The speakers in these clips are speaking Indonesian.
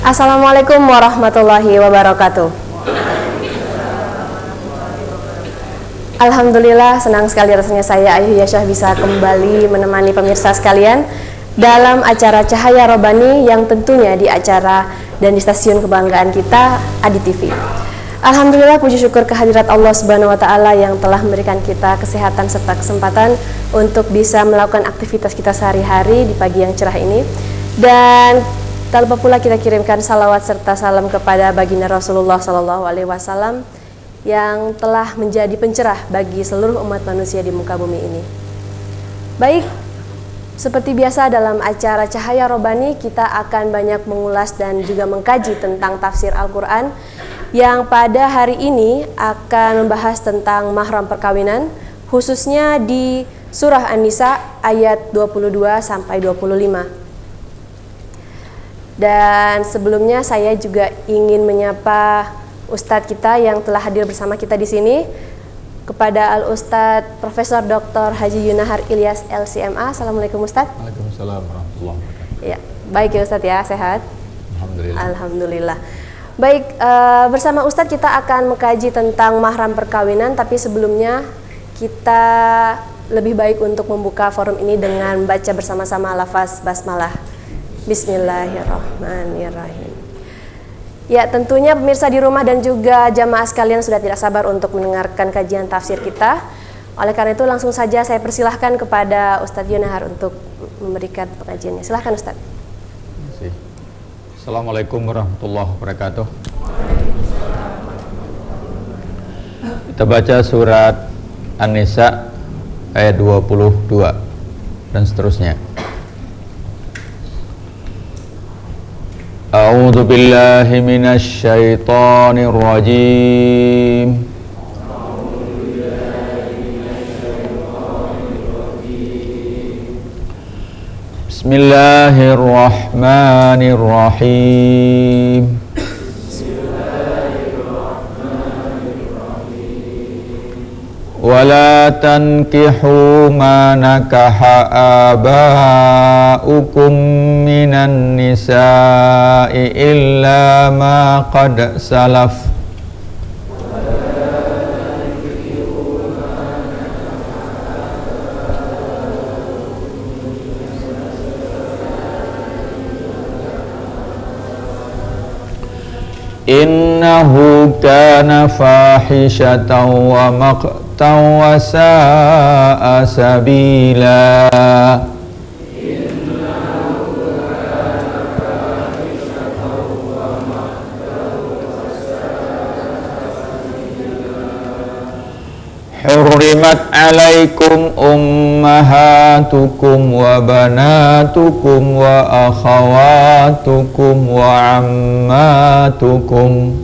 Assalamualaikum warahmatullahi wabarakatuh. Alhamdulillah, senang sekali rasanya saya Ayu Yasyah bisa kembali menemani pemirsa sekalian dalam acara Cahaya Robani yang tentunya di acara dan di stasiun kebanggaan kita, Adi TV. Alhamdulillah, puji syukur kehadirat Allah Subhanahu wa taala yang telah memberikan kita kesehatan serta kesempatan untuk bisa melakukan aktivitas kita sehari-hari di pagi yang cerah ini. Dan tak lupa pula kita kirimkan salawat serta salam kepada baginda Rasulullah SAW yang telah menjadi pencerah bagi seluruh umat manusia di muka bumi ini. Baik, seperti biasa dalam acara Cahaya Robani kita akan banyak mengulas dan juga mengkaji tentang tafsir Al-Quran yang pada hari ini akan membahas tentang mahram perkawinan, khususnya di surah An-Nisa ayat 22 sampai 25. Dan sebelumnya saya juga ingin menyapa Ustadz kita yang telah hadir bersama kita di sini, kepada Al-Ustadz Profesor Dr. Haji Yunahar Ilyas LCMA. Assalamualaikum Ustadz. Waalaikumsalam warahmatullahi wabarakatuh. Ya, baik ya Ustadz ya, sehat? Alhamdulillah. Alhamdulillah. Baik, bersama Ustadz kita akan mengkaji tentang mahram perkawinan, tapi sebelumnya kita lebih baik untuk membuka forum ini dengan baca bersama-sama lafaz basmalah. Bismillahirrahmanirrahim. Ya, tentunya pemirsa di rumah dan juga jamaah sekalian sudah tidak sabar untuk mendengarkan kajian tafsir kita. Oleh karena itu langsung saja saya persilahkan kepada Ustadz Yunahar untuk memberikan pengajiannya. Silahkan Ustadz. Assalamualaikum warahmatullahi wabarakatuh. Kita baca surat An-Nisa ayat 22 dan seterusnya. A'udzu billahi minasy syaithanir rajim. Bismillahirrahmanirrahim. Wala tankihu ma nakaha aba'ukum minan nisa'i illa ma qad salaf. Innahu kana fahishatan wa maqtan wa sa'a sabila. Hurrimat alaikum ummahatukum wa banatukum wa akhawatukum wa ammatukum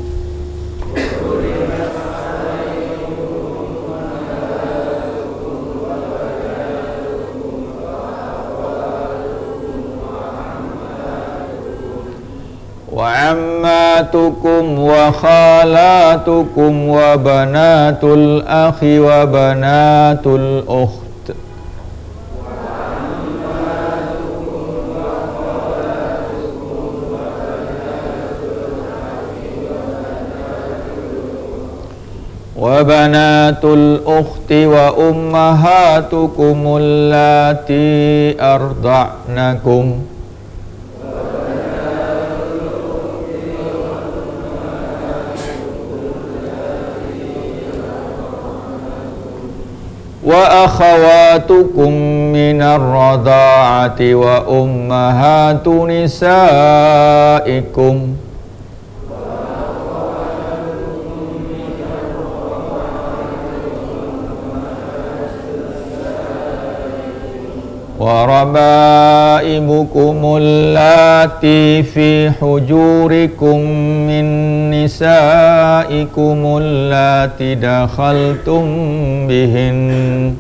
ammatukum wa khalatukum wa banatul akhi wa banatul ukht wa banatul ukhti wa ummahatukum allati arda'nakum wa akhawatukum minar radha'ati wa ummahatu nisaikum wa rabaibukum allati fi hujurikum min nisaikum allati dakhaltum bihin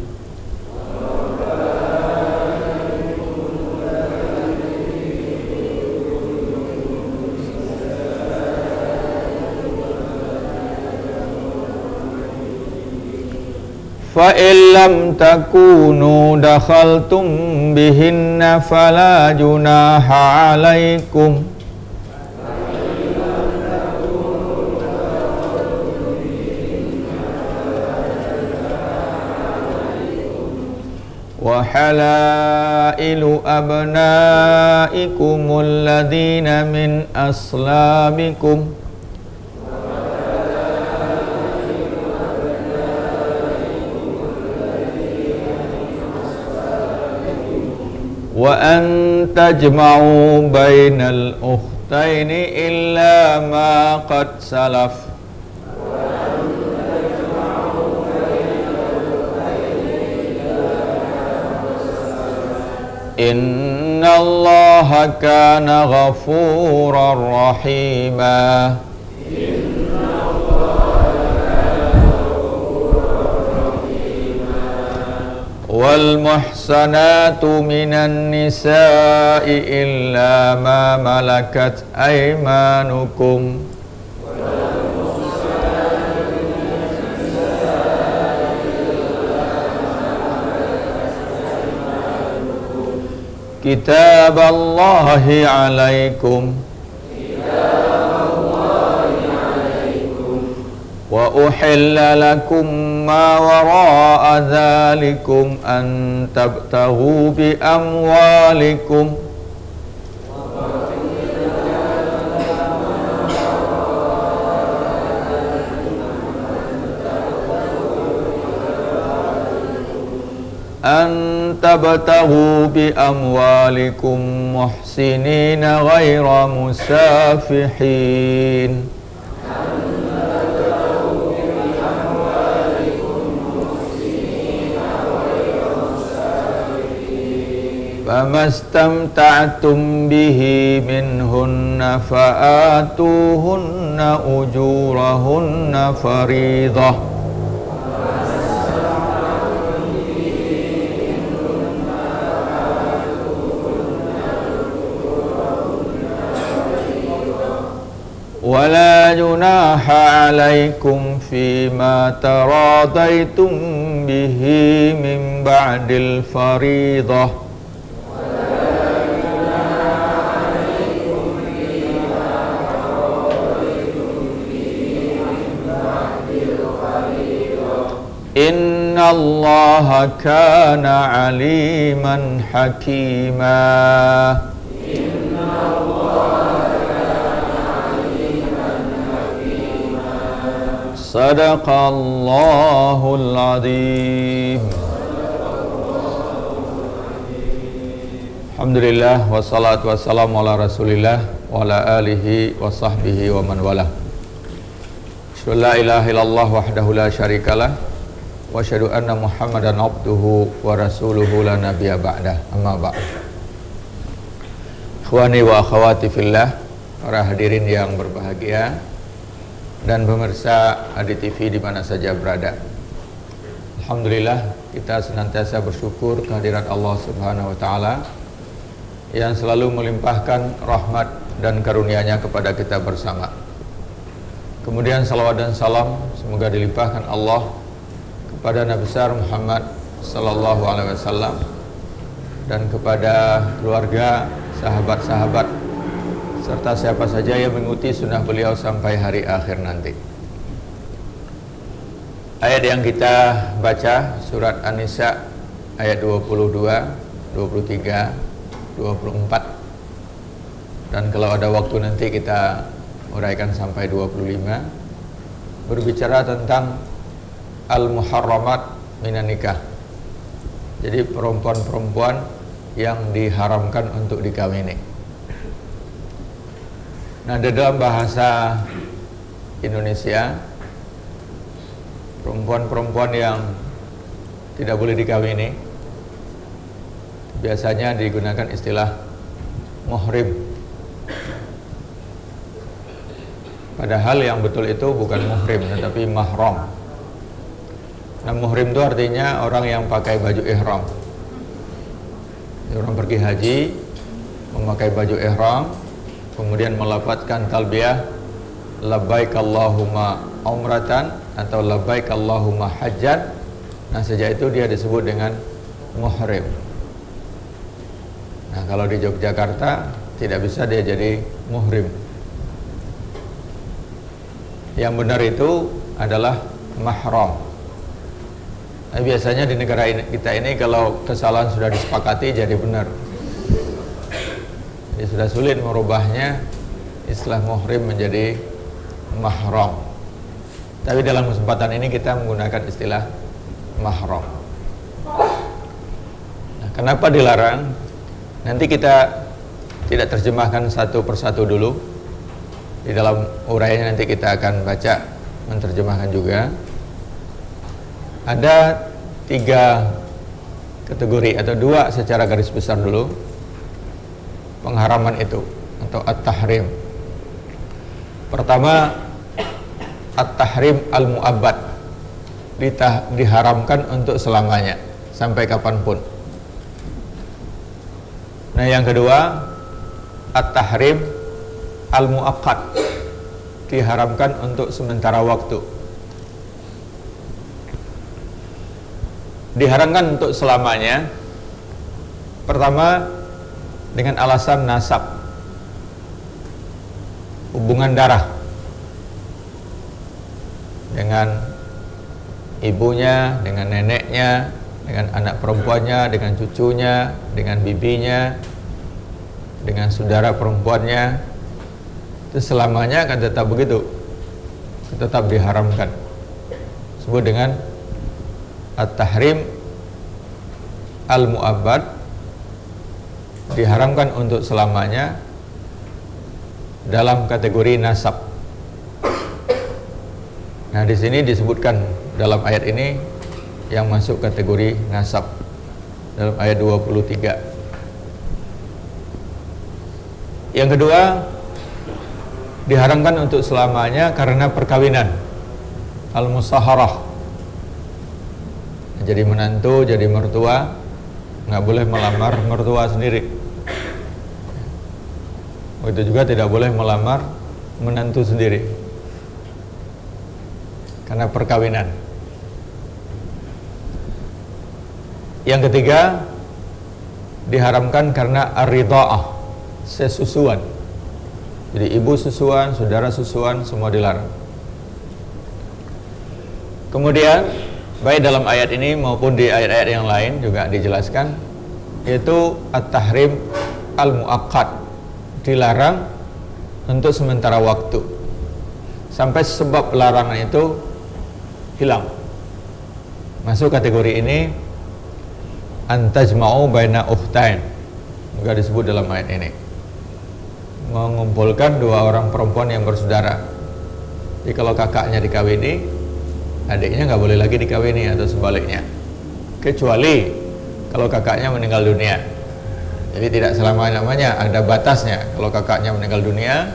fa illam takunu dakhaltum bihinna fala junaha alaikum wa halailu abnaikumul ladzina min aslamikum wa an tajma'u bainal ukhtaini illa ma qad salaf innallaha kana ghafurar rahima. Wal muhsanatu minan nisa'i illa ma malakat aymanukum kitaballahi alaikum wa uhilla lakum ma wara'a dhalikum an tabtaghu bi amwalikum muhsinina ghaira musafihin famastamta'tum bihi minhunna fa'atuhunna ujurahunna faridah wala junaha alaikum fima taradaitum bihi min ba'dil faridah innallaha kana aliman hakima. Sadaqallahul azim. Alhamdulillah wassalatu wassalamu ala rasulillah wa ala alihi wa sahbihi wa man walah. Asyhadu an la ilaha illallah wahdahu la syarikalah wa asyhadu anna Muhammadan abduhu wa rasuluhu la nabiyya ba'dah. Amma ba'd. Ikhwani wa akhwati fillah, para hadirin yang berbahagia dan pemirsa ADTV di mana saja berada. Alhamdulillah, kita senantiasa bersyukur kehadirat Allah Subhanahu wa taala yang selalu melimpahkan rahmat dan karunia-Nya kepada kita bersama. Kemudian salawat dan salam semoga dilimpahkan Allah kepada Nabi besar Muhammad sallallahu alaihi wasallam dan kepada keluarga, sahabat-sahabat serta siapa saja yang mengikuti sunnah beliau sampai hari akhir nanti. Ayat yang kita baca surat An-Nisa ayat 22, 23, 24 dan kalau ada waktu nanti kita uraikan sampai 25, berbicara tentang al-muharramat minan nikah. Jadi perempuan-perempuan yang diharamkan untuk dikawini. Nah, di dalam bahasa Indonesia, perempuan-perempuan yang tidak boleh dikawini biasanya digunakan istilah muhrim. Padahal yang betul itu bukan muhrim tetapi mahram. Nah, muhrim itu artinya orang yang pakai baju ihram. Orang pergi haji memakai baju ihram, kemudian melafadzkan talbiyah labbaik Allahumma umratan atau labbaik Allahumma hajjan. Nah, sejak itu dia disebut dengan muhrim. Nah, kalau di Yogyakarta tidak bisa dia jadi muhrim. Yang benar itu adalah mahram. Nah, biasanya di negara kita ini kalau kesalahan sudah disepakati jadi benar. Jadi sudah sulit merubahnya istilah muhrim menjadi mahram. Tapi dalam kesempatan ini kita menggunakan istilah mahram. Nah, kenapa dilarang? Nanti kita tidak terjemahkan satu persatu dulu. Di dalam uraiannya nanti kita akan baca, menerjemahkan juga. Ada 3 kategori atau 2 secara garis besar dulu pengharaman itu atau at-tahrim. Pertama, at-tahrim al-mu'abbad, diharamkan untuk selamanya sampai kapanpun. Nah, yang kedua, at-tahrim al-mu'aqqad, diharamkan untuk sementara waktu. Diharamkan untuk selamanya. Pertama, dengan alasan nasab, hubungan darah dengan ibunya, dengan neneknya, dengan anak perempuannya, dengan cucunya, dengan bibinya, dengan saudara perempuannya, itu selamanya akan tetap begitu, tetap diharamkan. Sebut dengan at-tahrim al-mu'abbad, diharamkan untuk selamanya dalam kategori nasab. Nah, di sini disebutkan dalam ayat ini yang masuk kategori nasab dalam ayat 23. Yang kedua, diharamkan untuk selamanya karena perkawinan, al-musaharah. Jadi menantu, jadi mertua, nggak boleh melamar mertua sendiri. Begitu juga tidak boleh melamar menantu sendiri karena perkawinan. Yang ketiga, diharamkan karena ar-ridha'ah, sesusuan. Jadi ibu susuan, saudara susuan, semua dilarang. Kemudian baik dalam ayat ini maupun di ayat-ayat yang lain juga dijelaskan, yaitu at-tahrim al-mu'aqqad, dilarang untuk sementara waktu sampai sebab larangan itu hilang. Masuk kategori ini antajma'u baina ukhtain, juga disebut dalam ayat ini, mengumpulkan 2 orang perempuan yang bersaudara. Jadi kalau kakaknya dikawini, adiknya nggak boleh lagi dikawini atau sebaliknya, kecuali kalau kakaknya meninggal dunia. Jadi tidak selama-lamanya, ada batasnya. Kalau kakaknya meninggal dunia,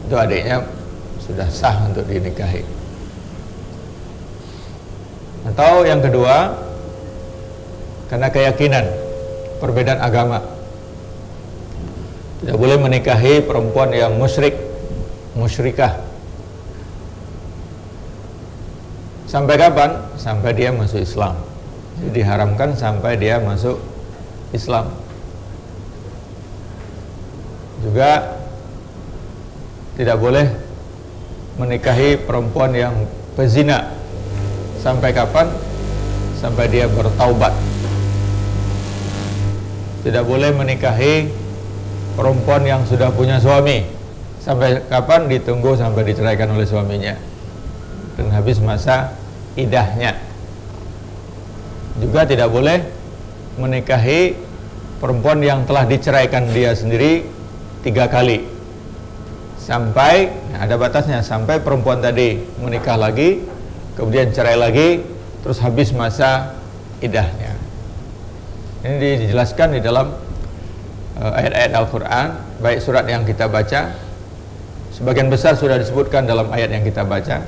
itu adiknya sudah sah untuk dinikahi. Atau yang kedua, karena keyakinan, perbedaan agama, tidak boleh menikahi perempuan yang musyrik, musyrikah. Sampai kapan? Sampai dia masuk Islam. Jadi diharamkan sampai dia masuk Islam. Juga tidak boleh menikahi perempuan yang pezina. Sampai kapan? Sampai dia bertaubat. Tidak boleh menikahi perempuan yang sudah punya suami. Sampai kapan? Ditunggu sampai diceraikan oleh suaminya dan habis masa idahnya. Juga tidak boleh menikahi perempuan yang telah diceraikan dia sendiri 3 kali. Sampai, ada batasnya, sampai perempuan tadi menikah lagi, kemudian cerai lagi, terus habis masa idahnya. Ini dijelaskan di dalam ayat-ayat Al-Quran, baik surat yang kita baca, sebagian besar sudah disebutkan dalam ayat yang kita baca.